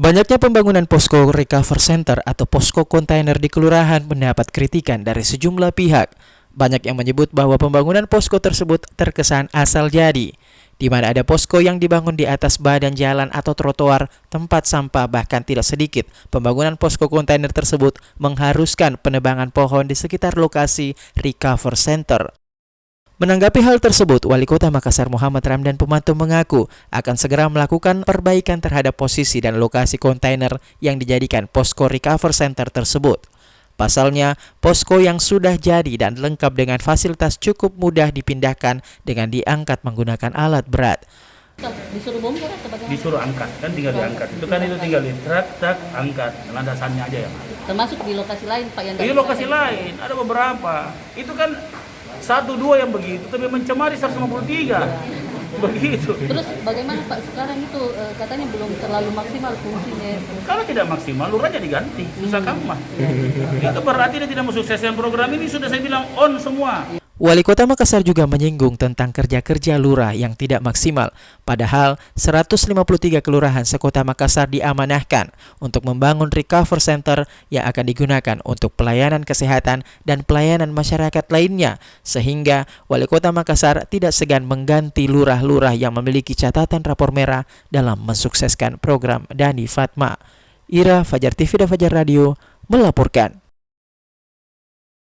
Banyaknya pembangunan posko recover center atau posko kontainer di kelurahan mendapat kritikan dari sejumlah pihak. Banyak yang menyebut bahwa pembangunan posko tersebut terkesan asal jadi, di mana ada posko yang dibangun di atas badan jalan atau trotoar, tempat sampah, bahkan tidak sedikit. Pembangunan posko kontainer tersebut mengharuskan penebangan pohon di sekitar lokasi recover center. Menanggapi hal tersebut, Wali Kota Makassar Muhammad Ramdan Pomanto mengaku akan segera melakukan perbaikan terhadap posisi dan lokasi kontainer yang dijadikan posko recover center tersebut. Pasalnya, posko yang sudah jadi dan lengkap dengan fasilitas cukup mudah dipindahkan dengan diangkat menggunakan alat berat. Disuruh bongkar atau bagaimana? Disuruh angkat, kan tinggal diangkat. Itu kan itu tinggal di truk, angkat, landasannya aja ya. Termasuk di lokasi lain Pak yang Di lokasi lain, ada beberapa. Itu kan 1-2 yang begitu, tapi mencemari 153. Begitu. Terus bagaimana Pak sekarang itu katanya belum terlalu maksimal fungsinya? Kalau tidak maksimal, lurahnya diganti, susah kamar. Itu berarti dia tidak mensukseskan program ini, sudah saya bilang on semua. Wali Kota Makassar juga menyinggung tentang kerja-kerja lurah yang tidak maksimal. Padahal 153 kelurahan sekota Makassar diamanahkan untuk membangun recover center yang akan digunakan untuk pelayanan kesehatan dan pelayanan masyarakat lainnya. Sehingga Wali Kota Makassar tidak segan mengganti lurah-lurah yang memiliki catatan rapor merah dalam mensukseskan program Dani Fatma. Ira, Fajar TV dan Fajar Radio melaporkan.